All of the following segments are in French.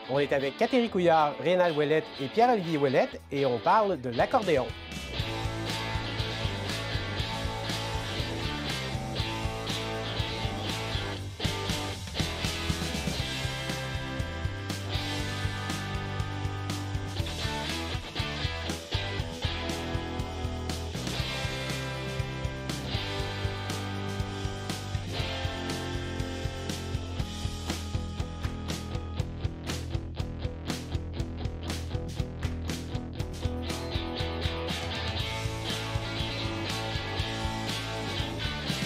On est avec Catherine Couillard, Rénal Ouellette et Pierre-Olivier Ouellette et on parle de l'accordéon.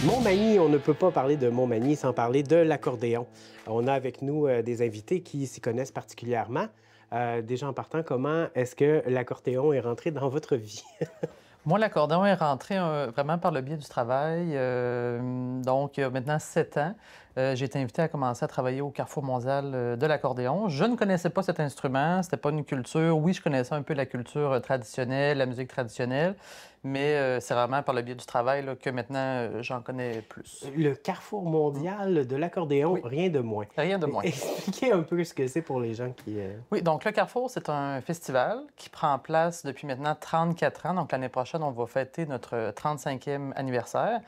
Montmagny, on ne peut pas parler de Montmagny sans parler de l'accordéon. On a avec nous des invités qui s'y connaissent particulièrement. Déjà en partant, comment est-ce que l'accordéon est rentré dans votre vie? Moi, l'accordéon est rentré vraiment par le biais du travail. Donc, il y a maintenant 7 ans, j'ai été invité à commencer à travailler au Carrefour mondial de l'accordéon. Je ne connaissais pas cet instrument, c'était pas une culture. Oui, je connaissais un peu la culture traditionnelle, la musique traditionnelle, mais c'est vraiment par le biais du travail là, que maintenant j'en connais plus. Le Carrefour mondial de l'accordéon, Oui. Rien de moins. Rien de moins. Expliquez un peu ce que c'est pour les gens qui... Oui, donc le Carrefour, c'est un festival qui prend place depuis maintenant 34 ans. Donc l'année prochaine, on va fêter notre 35e anniversaire,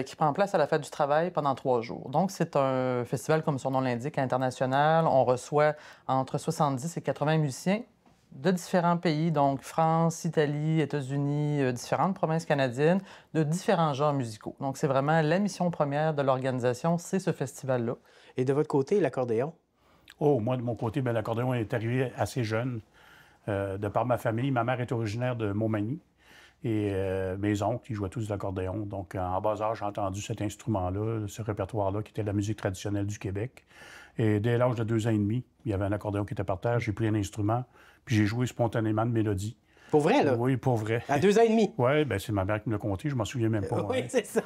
qui prend place à la Fête du Travail pendant 3 jours. Donc c'est un festival, comme son nom l'indique, international. On reçoit entre 70 et 80 musiciens de différents pays, donc France, Italie, États-Unis, différentes provinces canadiennes, de différents genres musicaux. Donc c'est vraiment la mission première de l'organisation, c'est ce festival-là. Et de votre côté, l'accordéon? Oh, moi, de mon côté, l'accordéon est arrivé assez jeune. De par ma famille, ma mère est originaire de Montmagny et mes oncles, ils jouaient tous de l'accordéon. Donc, en bas âge, j'ai entendu cet instrument-là, ce répertoire-là, qui était la musique traditionnelle du Québec. Et dès l'âge de 2 ans et demi, il y avait un accordéon qui était par terre. J'ai pris un instrument, puis j'ai joué spontanément de mélodie. Pour vrai, là? Oui, pour vrai. À 2 ans et demi? Oui, bien, c'est ma mère qui me l'a conté, je m'en souviens même pas. Oui, hein. c'est ça.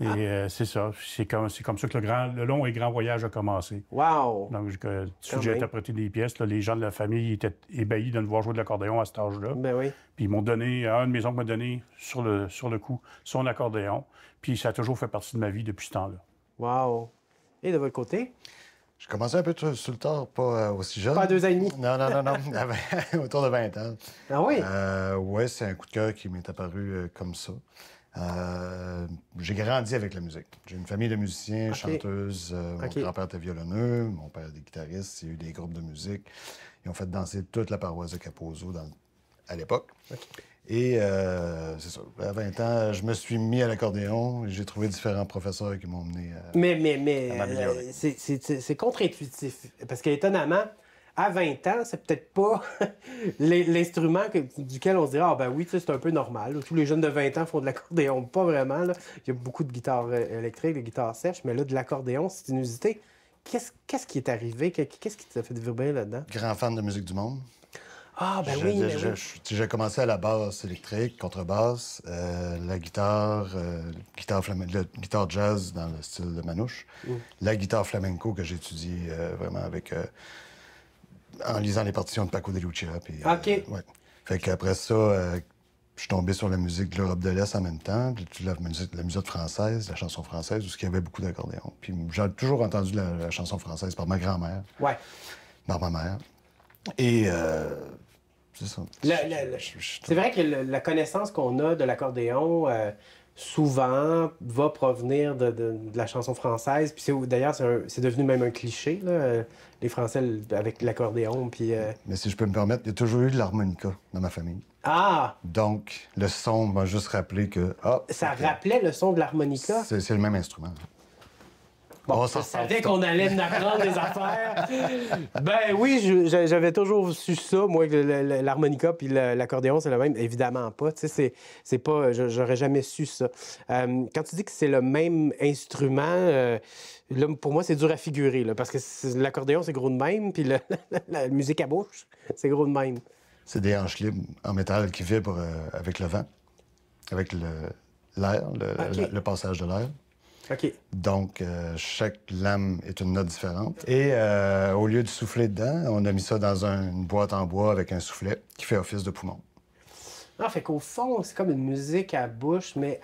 Et c'est ça. C'est comme ça que le long et grand voyage a commencé. Wow! Donc, j'ai interprété des pièces. Là, les gens de la famille étaient ébahis de me voir jouer de l'accordéon à cet âge-là. Ben oui. Puis ils m'ont donné, un de mes oncles m'a donné sur le coup son accordéon. Puis ça a toujours fait partie de ma vie depuis ce temps-là. Wow! Et de votre côté? J'ai commencé un peu sur le tard, pas aussi jeune. Pas à 2 ans et demi? Non. Autour de 20 ans. Ah oui? Oui, c'est un coup de cœur qui m'est apparu comme ça. J'ai grandi avec la musique. J'ai une famille de musiciens, chanteuses. Mon grand-père était violonneux, mon père était guitariste. Il y a eu des groupes de musique. Ils ont fait danser toute la paroisse de Kaposo à l'époque. Et c'est ça. À 20 ans, je me suis mis à l'accordéon. J'ai trouvé différents professeurs qui m'ont mené à m'améliorer. C'est contre-intuitif. Parce qu'étonnamment, à 20 ans, c'est peut-être pas l'instrument duquel on se dirait « Ah ben oui, c'est un peu normal. Tous les jeunes de 20 ans font de l'accordéon. » Pas vraiment. Là. Il y a beaucoup de guitares électriques, de guitares sèches, mais là, de l'accordéon, c'est inusité. Qu'est-ce qui est arrivé? Qu'est-ce qui t'a fait vibrer là-dedans? Grand fan de musique du monde. Ah, ben oui, J'ai commencé à la basse électrique, contrebasse, la guitare, guitare jazz dans le style de manouche, la guitare flamenco que j'ai étudiée vraiment en lisant les partitions de Paco de Lucia. Puis, OK. Ouais. Fait qu'après ça, je suis tombé sur la musique de l'Europe de l'Est en même temps, la musique française, la chanson française, où il y avait beaucoup d'accordéon. Puis j'ai toujours entendu la chanson française par ma grand-mère, par ma mère. Et c'est ça. C'est vrai que la connaissance qu'on a de l'accordéon, souvent, va provenir de la chanson française. Puis d'ailleurs, c'est devenu même un cliché, là, les Français avec l'accordéon. Puis, Mais si je peux me permettre, il y a toujours eu de l'harmonica dans ma famille. Ah! Donc, le son m'a juste rappelé que... Ça rappelait le son de l'harmonica? C'est le même instrument. Bon, je savais qu'on allait me apprendre des affaires. Ben oui, j'avais toujours su ça, moi, que l'harmonica puis l'accordéon, c'est le même. Évidemment pas, tu sais, c'est pas... J'aurais jamais su ça. Quand tu dis que c'est le même instrument, là, pour moi, c'est dur à figurer, là, parce que l'accordéon, c'est gros de même, puis la musique à bouche, c'est gros de même. C'est des hanches libres en métal qui vibrent avec le vent, avec l'air, le passage de l'air. OK. Donc, chaque lame est une note différente. Et au lieu de souffler dedans, on a mis ça dans une boîte en bois avec un soufflet qui fait office de poumon. Ah, fait qu'au fond, c'est comme une musique à bouche, mais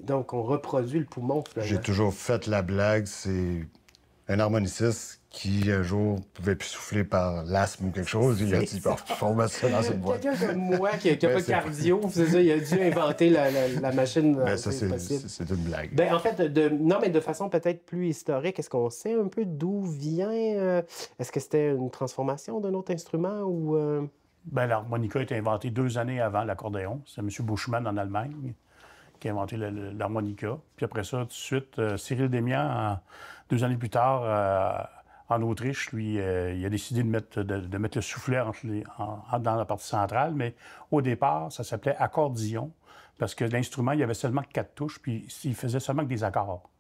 donc on reproduit le poumon. J'ai toujours fait la blague, c'est un harmoniciste qui, un jour, pouvait plus souffler par l'asthme ou quelque chose. Il a dit, bon, faut mettre ça dans une boîte. Quelqu'un comme moi qui n'a pas de cardio, c'est ça, il a dû inventer la machine. Ben, ça, c'est une blague. Ben, en fait, non, mais de façon peut-être plus historique, est-ce qu'on sait un peu d'où vient... Est-ce que c'était une transformation d'un autre instrument ou... Ben, l'harmonica a été inventé 2 années avant l'accordéon. C'est M. Buschmann en Allemagne qui a inventé l'harmonica. Puis après ça, tout de suite, Cyril Démian, 2 années plus tard, en Autriche, lui, il a décidé de mettre le soufflet dans la partie centrale, mais au départ, ça s'appelait accordillon, parce que l'instrument, il y avait seulement 4 touches, puis il faisait seulement que des accords.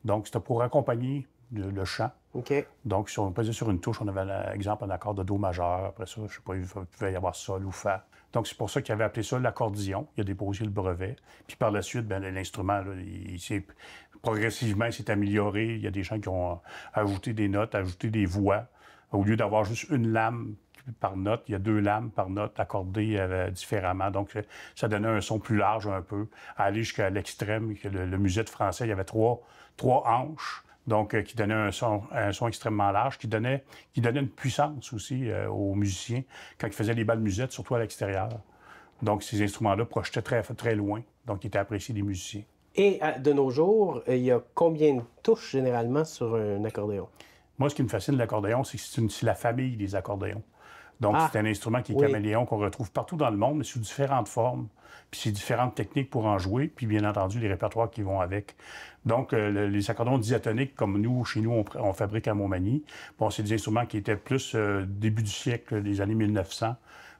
Donc, c'était pour accompagner le chant. OK. Donc, si on pesait sur une touche, on avait, exemple, un accord de Do majeur. Après ça, je ne sais pas, il pouvait y avoir Sol ou Fa. Donc, c'est pour ça qu'il avait appelé ça l'accordillon. Il a déposé le brevet. Puis par la suite, bien, l'instrument, là, progressivement, il s'est amélioré. Il y a des gens qui ont ajouté des notes, ajouté des voix. Au lieu d'avoir juste une lame par note, il y a 2 lames par note accordées différemment. Donc, ça donnait un son plus large un peu, à aller jusqu'à l'extrême. Le musette français, il y avait 3 hanches. Donc, qui donnait un son extrêmement large, qui donnait une puissance aussi aux musiciens quand ils faisaient les balles musettes, surtout à l'extérieur. Donc, ces instruments-là projetaient très, très loin, donc ils étaient appréciés des musiciens. Et de nos jours, il y a combien de touches généralement sur un accordéon? Moi, ce qui me fascine de l'accordéon, c'est que c'est la famille des accordéons. Donc, c'est un instrument qui est caméléon, qu'on retrouve partout dans le monde, mais sous différentes formes. Puis c'est différentes techniques pour en jouer, puis bien entendu, les répertoires qui vont avec. Donc, les accordéons diatoniques, comme nous, chez nous, on fabrique à Montmagny, bon, c'est des instruments qui étaient plus début du siècle, des années 1900.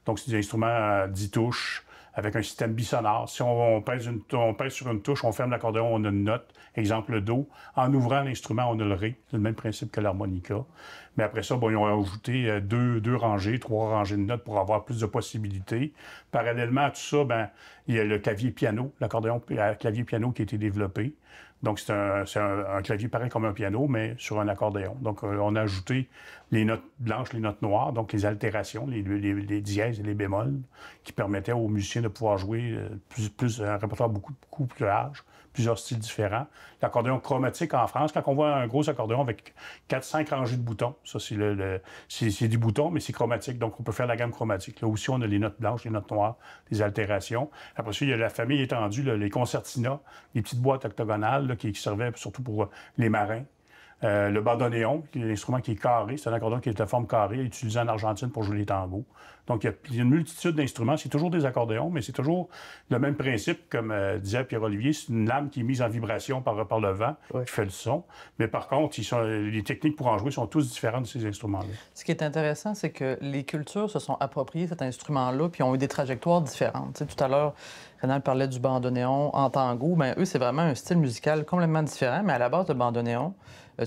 Donc, c'est des instruments 10 touches, avec un système bisonore. Si on pèse sur une touche, on ferme l'accordéon, on a une note, exemple le Do. En ouvrant l'instrument, on a le Ré. C'est le même principe que l'harmonica. Mais après ça, bon, ils ont ajouté 2 rangées, 3 rangées de notes pour avoir plus de possibilités. Parallèlement à tout ça, ben, il y a le clavier-piano, l'accordéon clavier-piano qui a été développé. Donc, c'est un clavier pareil comme un piano, mais sur un accordéon. Donc, on a ajouté les notes blanches, les notes noires, donc les altérations, les dièses et les bémols, qui permettaient aux musiciens de pouvoir jouer un répertoire beaucoup plus large, plusieurs styles différents. L'accordéon chromatique en France, quand on voit un gros accordéon avec 4-5 rangées de boutons, ça, c'est des boutons, mais c'est chromatique, donc on peut faire la gamme chromatique. Là aussi, on a les notes blanches, les notes noires, les altérations. Après ça, il y a la famille étendue, là, les concertinas, les petites boîtes octogonales là, qui servaient surtout pour les marins. Le bandoneon, l'instrument qui est carré, c'est un accordéon qui est de forme carrée, utilisé en Argentine pour jouer les tangos. Donc, il y a une multitude d'instruments. C'est toujours des accordéons, mais c'est toujours le même principe, comme disait Pierre-Olivier. C'est une lame qui est mise en vibration par le vent, qui fait le son. Mais par contre, les techniques pour en jouer sont tous différentes de ces instruments-là. Ce qui est intéressant, c'est que les cultures se sont appropriées cet instrument-là, puis ont eu des trajectoires différentes. Tu sais, tout à l'heure, Rénal parlait du bandoneon en tango. Bien, eux, c'est vraiment un style musical complètement différent, mais à la base, le bandoneon,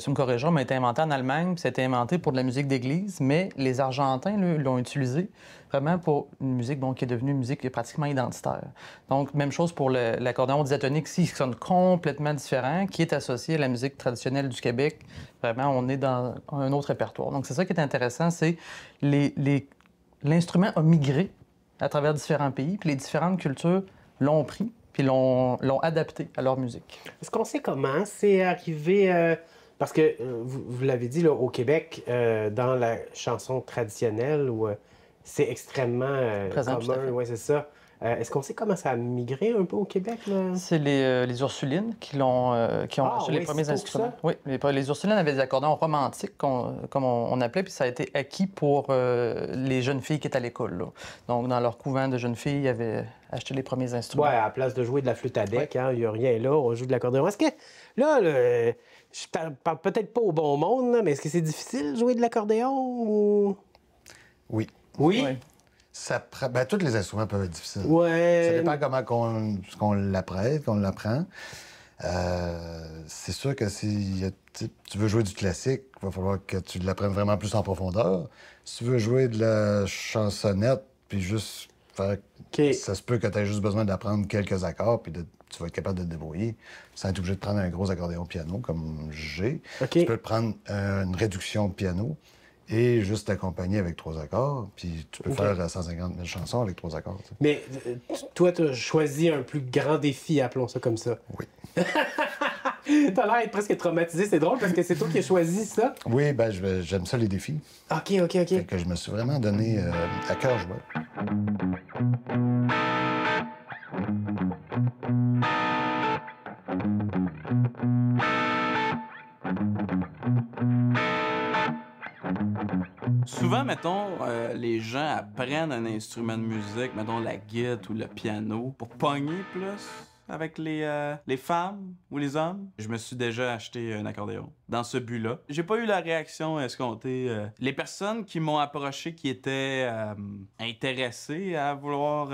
tu me corrigeras, mais a été inventé en Allemagne, puis ça a été inventé pour de la musique d'église, mais les Argentins l'ont utilisé vraiment pour une musique qui est devenue une musique pratiquement identitaire. Donc, même chose pour l'accordéon diatonique ici, qui sonne complètement différent, qui est associé à la musique traditionnelle du Québec. Vraiment, on est dans un autre répertoire. Donc, c'est ça qui est intéressant, c'est l'instrument a migré à travers différents pays, puis les différentes cultures l'ont pris, puis l'ont adapté à leur musique. Est-ce qu'on sait comment c'est arrivé... Parce que, vous l'avez dit, là, au Québec, dans la chanson traditionnelle, où c'est extrêmement commun, ouais, c'est ça. Est-ce qu'on sait comment ça a migré un peu au Québec? C'est les Ursulines qui ont acheté les premiers instruments. Oui, les Ursulines avaient des accordéons romantiques, comme on appelait, puis ça a été acquis pour les jeunes filles qui étaient à l'école. Là. Donc, dans leur couvent de jeunes filles, ils avaient acheté les premiers instruments. Oui, à la place de jouer de la flûte à bec, il n'y a rien là, on joue de l'accordéon. Est-ce que, là, je parle peut-être pas au bon monde, là, mais est-ce que c'est difficile de jouer de l'accordéon ou... Oui. Oui? Tous les instruments peuvent être difficiles. Ouais. Ça dépend comment qu'on l'apprête, qu'on l'apprend. C'est sûr que si tu veux jouer du classique, il va falloir que tu l'apprennes vraiment plus en profondeur. Si tu veux jouer de la chansonnette, puis juste faire... Ça se peut que tu aies juste besoin d'apprendre quelques accords, puis tu vas être capable de te débrouiller sans être obligé de prendre un gros accordéon piano, comme j'ai. Tu peux prendre une réduction de piano et juste t'accompagner avec 3 accords, puis tu peux faire 150 000 chansons avec 3 accords. T'sais. Mais toi, tu as choisi un plus grand défi, appelons ça comme ça. Oui. T'as l'air d'être presque traumatisé. C'est drôle parce que c'est toi qui as choisi ça. Oui, ben j'aime ça, les défis. OK. Fait que je me suis vraiment donné à cœur joie. Souvent, mettons, les gens apprennent un instrument de musique, mettons la guitare ou le piano, pour pogner plus avec les femmes ou les hommes. Je me suis déjà acheté un accordéon dans ce but-là. J'ai pas eu la réaction escomptée. Les personnes qui m'ont approché, qui étaient intéressées à vouloir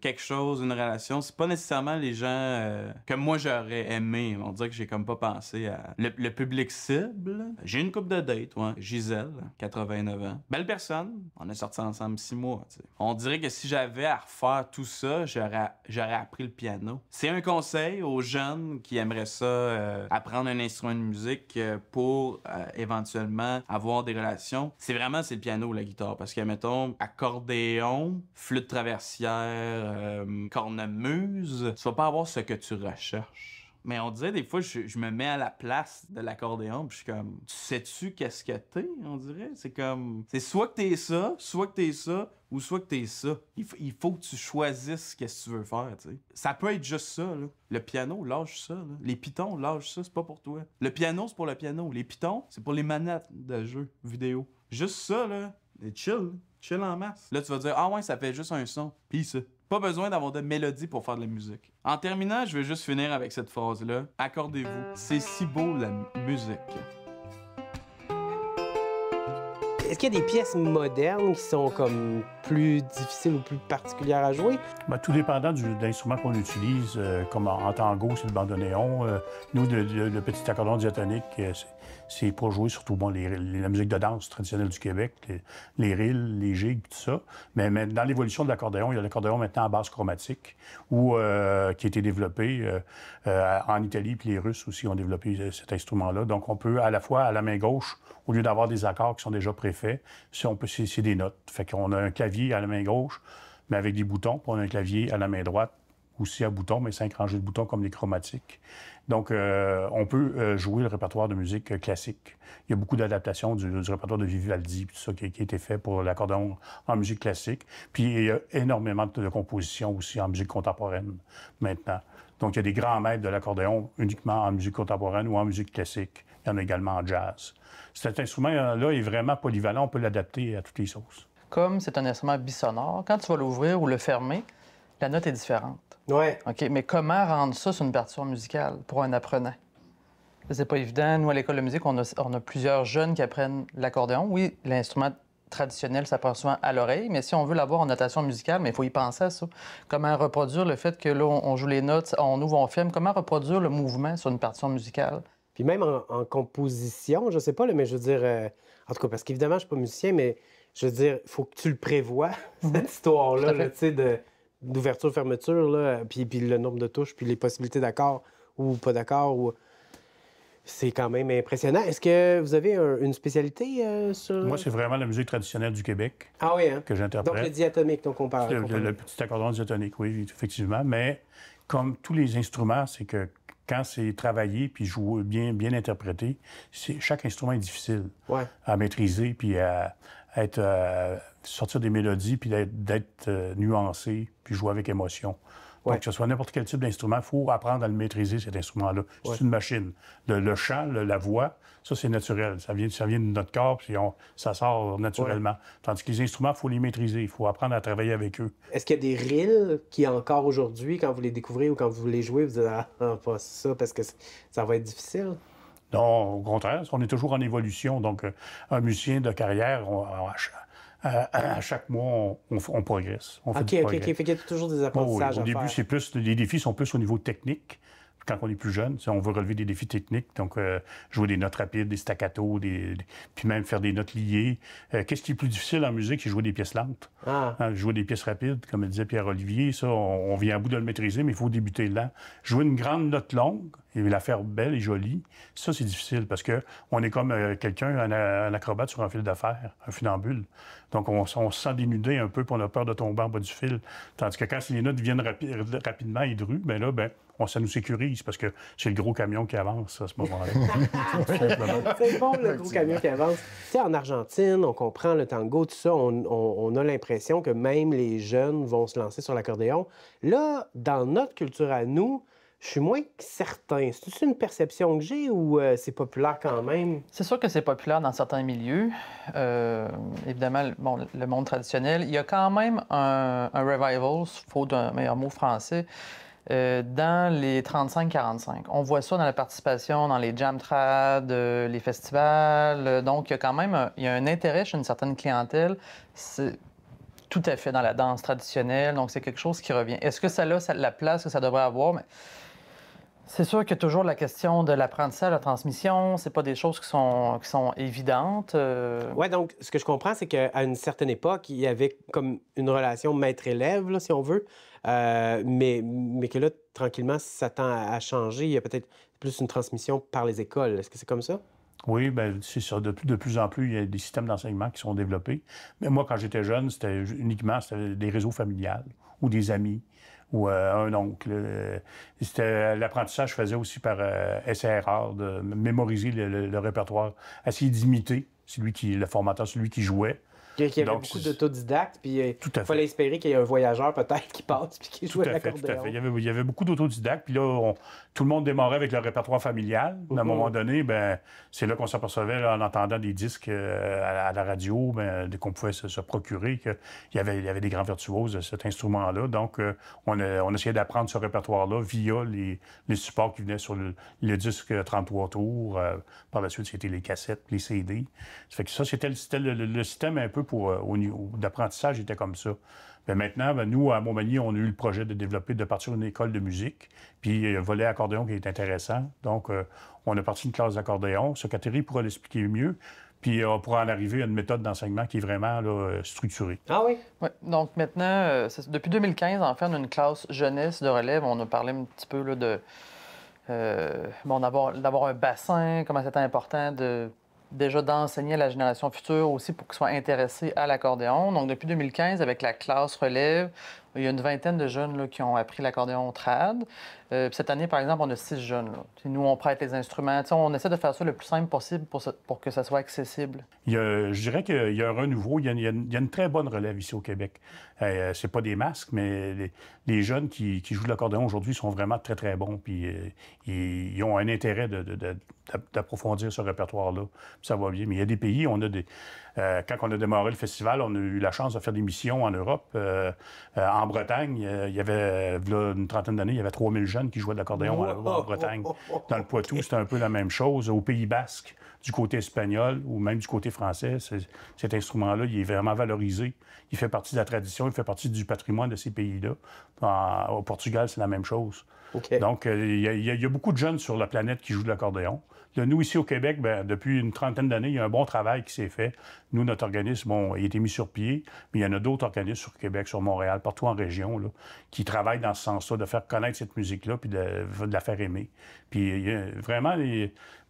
quelque chose, une relation, c'est pas nécessairement les gens que moi j'aurais aimé. On dirait que j'ai comme pas pensé à le public cible. J'ai une couple de dates, ouais. Gisèle, 89 ans. Belle personne. On est sortis ensemble 6 mois, t'sais. On dirait que si j'avais à refaire tout ça, j'aurais appris le piano. C'est un conseil aux jeunes qui aimeraient ça, apprendre un instrument de musique pour éventuellement avoir des relations. C'est le piano ou la guitare. Parce que, mettons, accordéon, flûte traversière, cornemuse, tu vas pas avoir ce que tu recherches. Mais on dirait, des fois, je me mets à la place de l'accordéon, puis je suis comme, tu sais-tu qu'est-ce que t'es, on dirait? C'est comme, c'est soit que t'es ça, ou soit que t'es ça. Il faut que tu choisisses qu'est-ce que tu veux faire, tu sais. Ça peut être juste ça, là. Le piano, lâche ça, là. Les pitons, lâche ça, c'est pas pour toi. Le piano, c'est pour le piano. Les pitons, c'est pour les manettes de jeux vidéo. Juste ça, là, et chill en masse. Là, tu vas dire, ah ouais, ça fait juste un son. Pis ça. Pas besoin d'avoir de mélodie pour faire de la musique. En terminant, je vais juste finir avec cette phrase-là. Accordez-vous. C'est si beau, la musique. Est-ce qu'il y a des pièces modernes qui sont comme plus difficiles ou plus particulières à jouer? Bien, tout dépendant de l'instrument qu'on utilise, comme en tango, c'est le bandoneon. Nous, le petit accordéon diatonique, c'est pour jouer surtout la musique de danse traditionnelle du Québec, les rilles, les gigues, tout ça. Mais dans l'évolution de l'accordéon, il y a l'accordéon maintenant à base chromatique, qui a été développé en Italie, puis les Russes aussi ont développé cet instrument-là. Donc, on peut à la fois à la main gauche, au lieu d'avoir des accords qui sont déjà préfaits, c'est des notes. Fait qu'on a un clavier à la main gauche, mais avec des boutons, puis on a un clavier à la main droite, aussi à boutons, mais 5 rangées de boutons comme les chromatiques. Donc, on peut jouer le répertoire de musique classique. Il y a beaucoup d'adaptations du répertoire de Vivaldi, tout ça, qui a été fait pour l'accordéon en musique classique. Puis, il y a énormément de compositions aussi en musique contemporaine maintenant. Donc, il y a des grands maîtres de l'accordéon uniquement en musique contemporaine ou en musique classique. Il y en a également en jazz. Cet instrument-là est vraiment polyvalent. On peut l'adapter à toutes les sauces. Comme c'est un instrument bisonore, quand tu vas l'ouvrir ou le fermer, la note est différente. Ouais. OK, mais comment rendre ça sur une partition musicale pour un apprenant? C'est pas évident. Nous, à l'école de musique, on a plusieurs jeunes qui apprennent l'accordéon. Oui, l'instrument traditionnel, ça passe souvent à l'oreille, mais si on veut l'avoir en notation musicale, il faut y penser à ça. Comment reproduire le fait que là, on joue les notes, on ouvre, on ferme. Comment reproduire le mouvement sur une partition musicale? Puis même en composition, je sais pas, là, mais je veux dire... en tout cas, parce qu'évidemment, je suis pas musicien, mais je veux dire, il faut que tu le prévois, cette histoire-là, là, tu sais, d'ouverture-fermeture, là, puis le nombre de touches, puis les possibilités d'accords ou pas d'accords. Ou... C'est quand même impressionnant. Est-ce que vous avez une spécialité sur... Moi, c'est vraiment la musique traditionnelle du Québec que j'interprète. Donc le diatonique dont on parle. Le petit accordéon diatonique, oui, effectivement. Mais comme tous les instruments, c'est que quand c'est travaillé puis joué, bien interprété, chaque instrument est difficile à maîtriser puis à sortir des mélodies puis d'être nuancé puis jouer avec émotion. Donc, que ce soit n'importe quel type d'instrument, il faut apprendre à le maîtriser, cet instrument-là. C'est une machine. Le chant, la voix, ça, c'est naturel. Ça vient de notre corps, puis ça sort naturellement. Tandis que les instruments, il faut les maîtriser. Il faut apprendre à travailler avec eux. Est-ce qu'il y a des rilles qui, encore aujourd'hui, quand vous les découvrez ou quand vous les jouez, vous dites « Ah, pas ça, parce que ça va être difficile ». Non, au contraire, on est toujours en évolution. Donc, un musicien de carrière, à chaque mois, on progresse. On fait du progrès. OK. Fait qu'il y a toujours des apprentissages au début, à faire. les défis sont plus au niveau technique. Quand on est plus jeune, on veut relever des défis techniques, donc jouer des notes rapides, des staccatos, puis même faire des notes liées. Qu'est-ce qui est plus difficile en musique, c'est jouer des pièces lentes. Jouer des pièces rapides, comme le disait Pierre-Olivier, ça, on vient à bout de le maîtriser, mais il faut débuter lent. Jouer une grande note longue Et la faire belle et jolie, ça, c'est difficile parce qu'on est comme quelqu'un, un acrobate sur un fil de fer, un funambule. Donc, on se sent dénudé un peu, puis on a peur de tomber en bas du fil. Tandis que quand les notes viennent rapidement et drues, bien là, ça nous sécurise parce que c'est le gros camion qui avance à ce moment-là. C'est bon, le gros camion qui avance. Tu sais, en Argentine, on comprend le tango, tout ça, on a l'impression que même les jeunes vont se lancer sur l'accordéon. Là, dans notre culture à nous, je suis moins certain. C'est une perception que j'ai ou c'est populaire quand même? C'est sûr que c'est populaire dans certains milieux. Évidemment, bon, le monde traditionnel. Il y a quand même un revival, faute d'un meilleur mot français, dans les 35-45. On voit ça dans la participation dans les jam trad, les festivals. Donc, il y a quand même un intérêt chez une certaine clientèle. C'est tout à fait dans la danse traditionnelle. Donc, c'est quelque chose qui revient. Est-ce que ça a la place que ça devrait avoir? Mais c'est sûr qu'il y a toujours la question de l'apprentissage, la transmission. C'est pas des choses qui sont évidentes. Oui, donc, ce que je comprends, c'est qu'à une certaine époque, il y avait comme une relation maître-élève, là, si on veut, mais que là, tranquillement, ça tend à changer. Il y a peut-être plus une transmission par les écoles. Est-ce que c'est comme ça? Oui, bien, c'est ça. De plus en plus, il y a des systèmes d'enseignement qui sont développés. Mais moi, quand j'étais jeune, c'était des réseaux familiales ou des amis ou un oncle. L'apprentissage, je faisais aussi par SRR, de mémoriser le répertoire, essayer d'imiter le formateur, celui qui jouait. Il y avait beaucoup d'autodidactes, puis il fallait espérer qu'il y ait un voyageur peut-être qui passe puis qui joue à l'accordéon. Tout à fait. Il y avait beaucoup d'autodidactes, puis là, tout le monde démarrait avec le répertoire familial. Mais à un moment donné, c'est là qu'on s'apercevait, en entendant des disques à la radio, qu'on pouvait se procurer, qu'il y avait des grands virtuoses de cet instrument-là. Donc, on essayait d'apprendre ce répertoire-là via les supports qui venaient sur le disque 33 tours. Par la suite, c'était les cassettes, les CD. Ça fait que ça, c'était le système un peu au niveau d'apprentissage, était comme ça. Mais maintenant, nous, à Montmagny, on a eu le projet de partir une école de musique. Puis il y a un volet accordéon qui est intéressant. Donc, on a parti une classe d'accordéon. Ce Catherine pourra l'expliquer mieux. Puis on pourra en arriver à une méthode d'enseignement qui est vraiment structurée. Ah oui? Oui. Donc maintenant, depuis 2015, en fait, on a une classe jeunesse de relève. On a parlé un petit peu là, d'avoir un bassin, comment c'était important déjà d'enseigner à la génération future aussi pour qu'ils soient intéressés à l'accordéon. Donc, depuis 2015, avec la classe relève, il y a une vingtaine de jeunes là, qui ont appris l'accordéon trad. Puis cette année, par exemple, on a 6 jeunes. Là. Nous, on prête les instruments. On essaie de faire ça le plus simple possible pour que ça soit accessible. Je dirais qu'il y a un renouveau. Il y a une très bonne relève ici au Québec. C'est pas des masques, mais les jeunes qui jouent de l'accordéon aujourd'hui sont vraiment très, très bons. Puis ils ont un intérêt d'approfondir ce répertoire-là. Puis ça va bien. Mais il y a des pays, quand on a démarré le festival, on a eu la chance de faire des missions en Europe. En Bretagne, il y avait, là, une trentaine d'années, il y avait 3000 jeunes qui jouaient de l'accordéon en Bretagne. Dans le Poitou, c'était un peu la même chose. Au Pays basque, du côté espagnol ou même du côté français, cet instrument-là, il est vraiment valorisé. Il fait partie de la tradition, il fait partie du patrimoine de ces pays-là. Au Portugal, c'est la même chose. Okay. Donc, il y a beaucoup de jeunes sur la planète qui jouent de l'accordéon. Nous, ici au Québec, depuis une trentaine d'années, il y a un bon travail qui s'est fait. Nous, notre organisme, il a été mis sur pied, mais il y en a d'autres organismes sur Québec, sur Montréal, partout en région, là, qui travaillent dans ce sens-là, de faire connaître cette musique-là, puis de la faire aimer. Puis vraiment,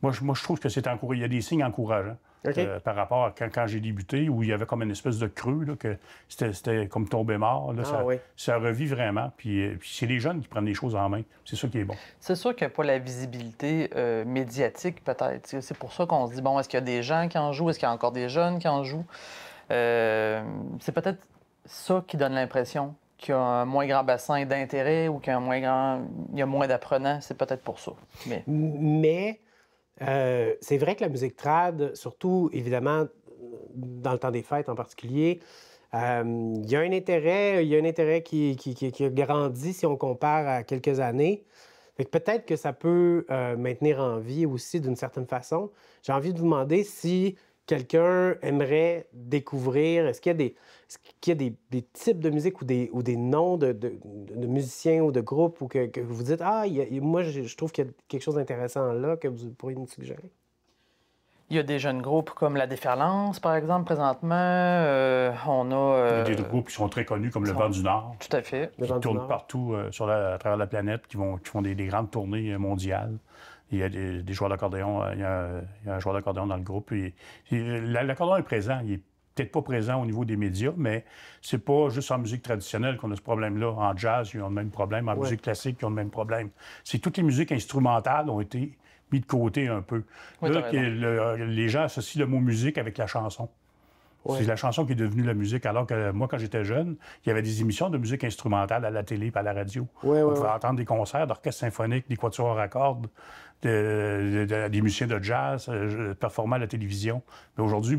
moi, je trouve que c'est encourageant. Il y a des signes encourageants. Okay. Par rapport à quand j'ai débuté, où il y avait comme une espèce de creux, là, que c'était comme tombé mort. Là, ça revit vraiment. Puis c'est les jeunes qui prennent les choses en main. C'est ça qui est bon. C'est sûr qu'il n'y a pas la visibilité médiatique, peut-être. C'est pour ça qu'on se dit, bon, est-ce qu'il y a des gens qui en jouent? Est-ce qu'il y a encore des jeunes qui en jouent? C'est peut-être ça qui donne l'impression qu'il y a un moins grand bassin d'intérêt ou qu'il y a moins d'apprenants. C'est peut-être pour ça. Mais c'est vrai que la musique trad, surtout, évidemment, dans le temps des fêtes en particulier, il y a un intérêt qui a grandi si on compare à quelques années. Fait que peut-être que ça peut maintenir en vie aussi d'une certaine façon. J'ai envie de vous demander si quelqu'un aimerait découvrir, est-ce qu'il y a des types de musique ou des noms de musiciens ou de groupes ou que vous dites, moi, je trouve qu'il y a quelque chose d'intéressant là que vous pourriez nous suggérer? Il y a des jeunes groupes comme La Déferlance, par exemple, présentement. On a... Il y a des groupes qui sont très connus, comme Le Vent du Nord. Tout à fait. Qui tournent partout à travers la planète, qui font des grandes tournées mondiales. Il y a des joueurs d'accordéon. Il y a un joueur d'accordéon dans le groupe. L'accordéon est présent. Il est peut-être pas présent au niveau des médias, mais c'est pas juste en musique traditionnelle qu'on a ce problème-là. En jazz, ils ont le même problème. En musique classique, ils ont le même problème. C'est toutes les musiques instrumentales ont été mis de côté un peu. Oui, là, les gens associent le mot musique avec la chanson. Ouais. C'est la chanson qui est devenue la musique, alors que moi, quand j'étais jeune, il y avait des émissions de musique instrumentale à la télé et à la radio. On pouvait entendre des concerts d'orchestre symphonique, des quatuors à cordes, des musiciens de jazz performant à la télévision. Mais aujourd'hui,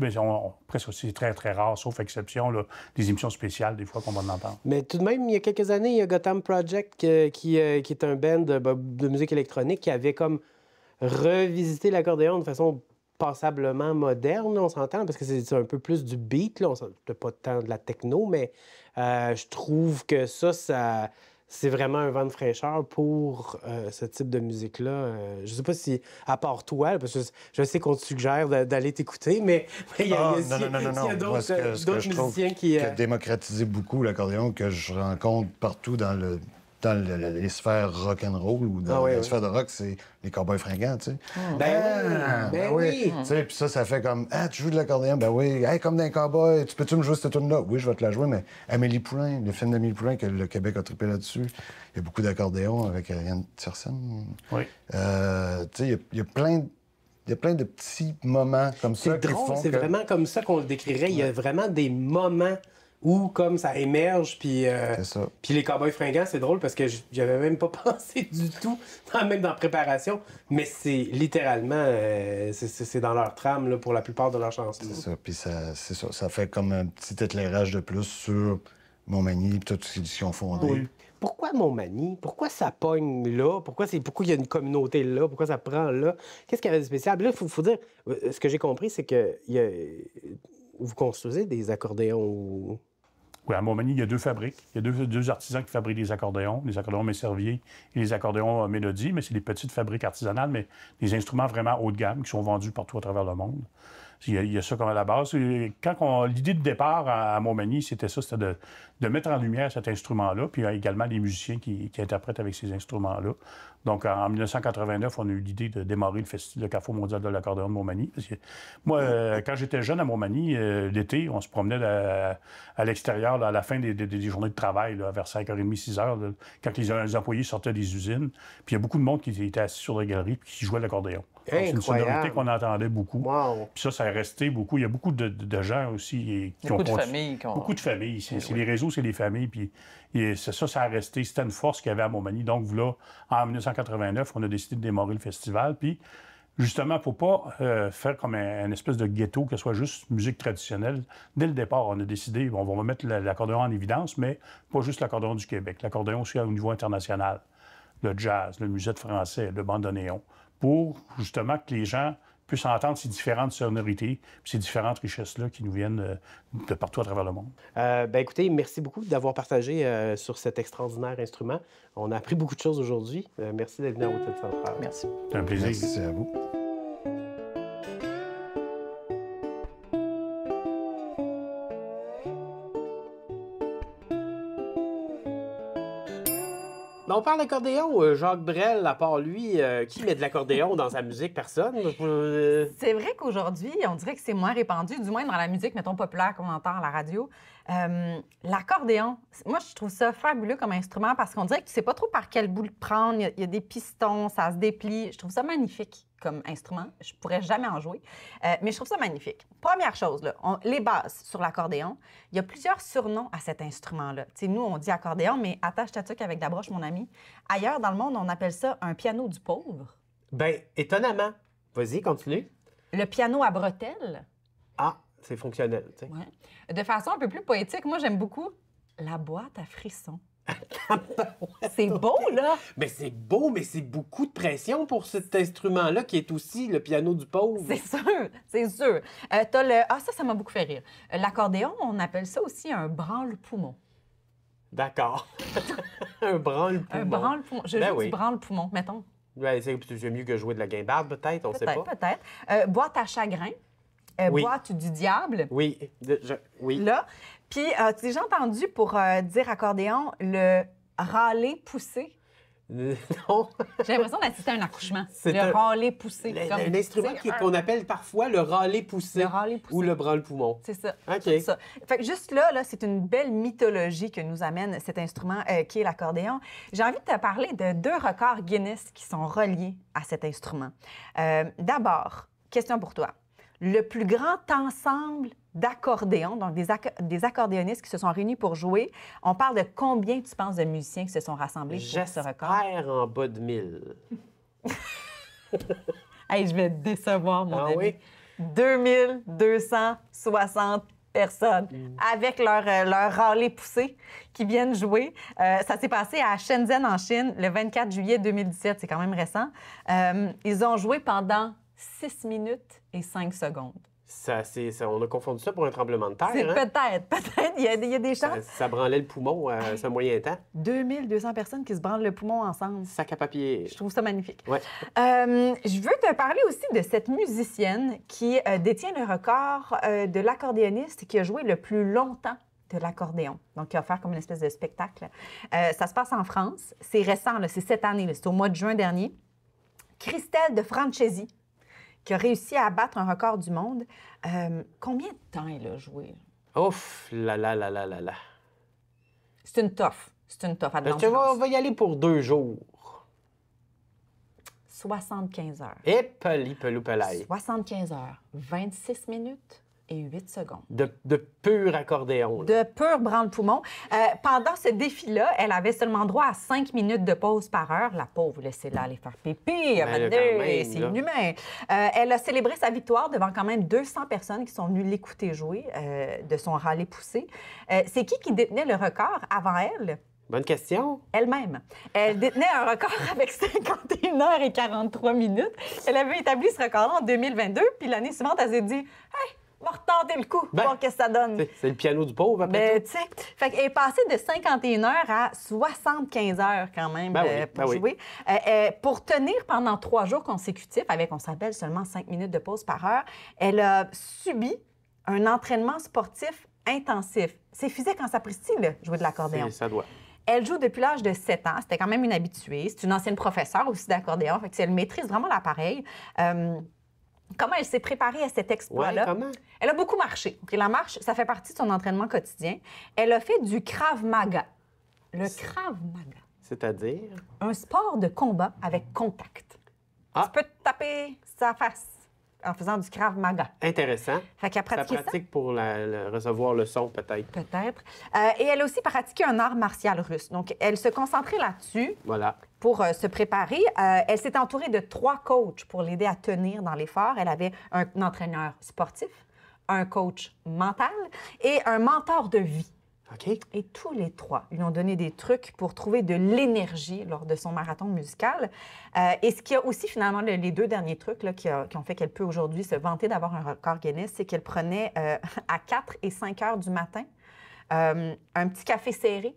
presque c'est très, très rare, sauf exception, là, des émissions spéciales, des fois, qu'on va en entendre. Mais tout de même, il y a quelques années, il y a Gotham Project, qui est un band de musique électronique qui avait comme revisité l'accordéon de façon passablement moderne, on s'entend, parce que c'est un peu plus du beat, là. On pas tant de la techno, mais je trouve que ça c'est vraiment un vent de fraîcheur pour ce type de musique-là. Je sais pas si, à part toi, parce que je sais qu'on te suggère d'aller t'écécouter, mais il y a d'autres musiciens qui... a démocratisé beaucoup l'accordéon, que je rencontre partout dans les sphères rock'n'roll ou dans les sphères de rock, c'est les Cowboys Fringants, tu sais. Ben oui! Tu sais, puis ça fait comme, tu joues de l'accordéon? Ben oui. Hey, comme dans les Cowboys, tu peux-tu me jouer cette tune-là? Oui, je vais te la jouer, mais Amélie Poulain, le film d'Amélie Poulain, que le Québec a trippé là-dessus, il y a beaucoup d'accordéons avec Yann Tiersen. Oui. Tu sais, il y a plein de petits moments comme ça qui font c'est vraiment comme ça qu'on le décrirait. Il y a vraiment des moments où, comme ça émerge, puis les Cowboys Fringants, c'est drôle parce que j'avais même pas pensé du tout, même dans la préparation, mais c'est littéralement, c'est dans leur trame, là, pour la plupart de leurs chansons. C'est ça, puis ça fait comme un petit éclairage de plus sur Montmagny et toutes ces éditions fondées. Oui. Pourquoi Montmagny? Pourquoi ça pogne là? Pourquoi il y a une communauté là? Pourquoi ça prend là? Qu'est-ce qu'il y avait de spécial? Là, il faut dire, ce que j'ai compris, c'est que vous construisez des accordéons. Oui, à Montmagny, il y a 2 fabriques. Il y a deux artisans qui fabriquent des accordéons, les accordéons Messervier et les accordéons Mélodie, mais c'est des petites fabriques artisanales, mais des instruments vraiment haut de gamme qui sont vendus partout à travers le monde. Il y a ça comme à la base. L'idée de départ à Montmagny, c'était de mettre en lumière cet instrument-là, puis également les musiciens qui interprètent avec ces instruments-là. Donc, en 1989, on a eu l'idée de démarrer le Carrefour mondial de l'accordéon de Montmagny. Parce que moi, quand j'étais jeune à Montmagny, l'été, on se promenait à l'extérieur à la fin des journées de travail, là, vers 5h30, 6h, là, quand les employés sortaient des usines. Puis il y a beaucoup de monde qui était assis sur la galerie et qui jouait à l'accordéon. C'est une sonorité qu'on entendait beaucoup. Wow. Puis ça a resté beaucoup. Il y a beaucoup de gens aussi qui beaucoup de familles. Beaucoup de familles. C'est les réseaux, c'est les familles. Puis ça a resté. C'était une force qu'il y avait à Montmagny. Donc, là, en 1989, on a décidé de démarrer le festival. Puis, justement, pour pas faire comme un espèce de ghetto, que ce soit juste musique traditionnelle, dès le départ, on a décidé, on va mettre l'accordéon en évidence, mais pas juste l'accordéon du Québec. L'accordéon aussi au niveau international. Le jazz, le musette français, le bandoneon, pour justement que les gens puissent entendre ces différentes sonorités, ces différentes richesses-là qui nous viennent de partout à travers le monde. Écoutez, merci beaucoup d'avoir partagé sur cet extraordinaire instrument. On a appris beaucoup de choses aujourd'hui. Merci d'être venu à Route Centrale. Merci. C'est un plaisir. Merci à vous. On parle d'accordéon. Jacques Brel, à part lui, qui met de l'accordéon dans sa musique? Personne. C'est vrai qu'aujourd'hui, on dirait que c'est moins répandu, du moins dans la musique, mettons, populaire qu'on entend à la radio. L'accordéon, moi, je trouve ça fabuleux comme instrument parce qu'on dirait que tu sais pas trop par quel bout le prendre. Il y a des pistons, ça se déplie. Je trouve ça magnifique comme instrument. Je pourrais jamais en jouer, mais je trouve ça magnifique. Première chose, là, les basses sur l'accordéon, il y a plusieurs surnoms à cet instrument-là. Tu sais, nous, on dit accordéon, mais attache ta tuque avec la broche, mon ami. Ailleurs dans le monde, on appelle ça un piano du pauvre. Bien, étonnamment. Vas-y, continue. Le piano à bretelles. Ah, c'est fonctionnel, tu sais. Ouais. De façon un peu plus poétique, moi, j'aime beaucoup la boîte à frissons. C'est beau, là! Mais c'est beau, mais c'est beaucoup de pression pour cet instrument-là qui est aussi le piano du pauvre. C'est sûr, c'est sûr. T'as le... Ah, ça m'a beaucoup fait rire. L'accordéon, on appelle ça aussi un branle-poumon. D'accord. Un branle-poumon. Un branle-poumon. Je joue du branle-poumon, mettons. Ouais, c'est mieux que jouer de la guimbarde, peut-être, on ne sait pas. Peut-être. Boîte à chagrin. Oui. Boîte du diable. Oui, oui. Là. Puis, as-tu déjà entendu pour dire accordéon le râler poussé? Non. J'ai l'impression d'assister à un accouchement. C'est le râler poussé. Un instrument qu'on appelle parfois le râler poussé. Le râler poussé. Ou le branle-poumon. C'est ça. OK. C'est ça. Fait que juste là, c'est une belle mythologie que nous amène cet instrument qui est l'accordéon. J'ai envie de te parler de 2 records Guinness qui sont reliés à cet instrument. D'abord, question pour toi. Le plus grand ensemble d'accordéons, donc des accordéonistes qui se sont réunis pour jouer. On parle de combien, tu penses, de musiciens qui se sont rassemblés pour ce record? J'espère en bas de 1000. Hey, je vais te décevoir, mon ami. Oui? 2260 personnes avec leur râler poussé qui viennent jouer. Ça s'est passé à Shenzhen, en Chine, le 24 juillet 2017. C'est quand même récent. Ils ont joué pendant 6 minutes et 5 secondes. On a confondu ça pour un tremblement de terre. C'est hein? peut-être. Il y a des chances. Ça branlait le poumon à ce moyen temps. 2200 personnes qui se branlent le poumon ensemble. Sac à papier. Je trouve ça magnifique. Ouais. Je veux te parler aussi de cette musicienne qui détient le record de l'accordéoniste qui a joué le plus longtemps de l'accordéon. Donc, qui a offert comme une espèce de spectacle. Ça se passe en France. C'est récent, là, c'est cette année. C'est au mois de juin dernier. Christelle de Francesi, qui a réussi à battre un record du monde. Combien de temps elle a joué? Ouf, là. C'est une toffe. On va y aller pour 2 jours. 75 heures. Et peloupelaille. 75 heures, 26 minutes et 8 secondes. De pur accordéon. De pur branle-poumon. Pendant ce défi-là, elle avait seulement droit à 5 minutes de pause par heure. La pauvre, laissez-la aller faire pipi. C'est inhumain. Elle a célébré sa victoire devant quand même 200 personnes qui sont venues l'écouter jouer de son râler poussé. C'est qui détenait le record avant elle? Bonne question. Elle-même. Elle détenait un record avec 51 heures et 43 minutes. Elle avait établi ce record en 2022, puis l'année suivante, elle s'est dit « Hey, on va retenter le coup, voir qu'est-ce que ça donne. » C'est le piano du pauvre, après tout. Fait qu'elle est passée de 51 heures à 75 heures quand même pour jouer. Pour tenir pendant 3 jours consécutifs, avec, on se rappelle, seulement 5 minutes de pause par heure, elle a subi un entraînement sportif intensif. C'est physique en sapristi, là, jouer de l'accordéon. Ça doit. Elle joue depuis l'âge de 7 ans. C'était quand même une habituée. C'est une ancienne professeure aussi d'accordéon. Fait que elle maîtrise vraiment l'appareil. Comment elle s'est préparée à cet exploit-là? Comment? Elle a beaucoup marché. Okay, la marche, ça fait partie de son entraînement quotidien. Elle a fait du Krav Maga. Le Krav Maga. C'est-à-dire? Un sport de combat avec contact. Tu peux te taper sa face en faisant du Krav Maga. Intéressant. Fait qu'elle a pratiqué ça. pratique pour recevoir le son, peut-être. Peut-être. Et elle a aussi pratiqué un art martial russe. Donc, elle se concentrait là-dessus. Voilà. Pour se préparer. Elle s'est entourée de 3 coachs pour l'aider à tenir dans l'effort. Elle avait un entraîneur sportif, un coach mental et un mentor de vie. OK. Et tous les 3 lui ont donné des trucs pour trouver de l'énergie lors de son marathon musical. Et ce qui a aussi, finalement, les 2 derniers trucs là, qui ont fait qu'elle peut aujourd'hui se vanter d'avoir un record Guinness, c'est qu'elle prenait à 4 et 5 heures du matin un petit café serré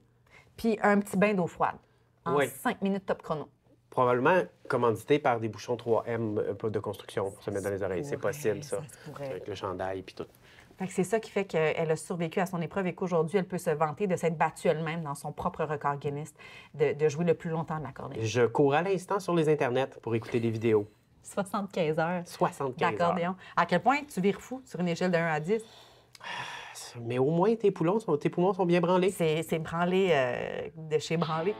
puis un petit bain d'eau froide en 5 minutes top chrono. Probablement commandité par des bouchons 3M de construction pour se mettre dans les oreilles. C'est possible, ça. Avec le chandail puis tout. C'est ça qui fait qu'elle a survécu à son épreuve et qu'aujourd'hui, elle peut se vanter de s'être battue elle-même dans son propre record Guinness, de jouer le plus longtemps de l'accordéon. Je cours à l'instant sur les internets pour écouter des vidéos. 75 heures 75 heures d'accordéon. À quel point tu vires fou sur une échelle de 1 à 10? Mais au moins, tes poumons sont bien branlés. C'est branlé de chez branlé.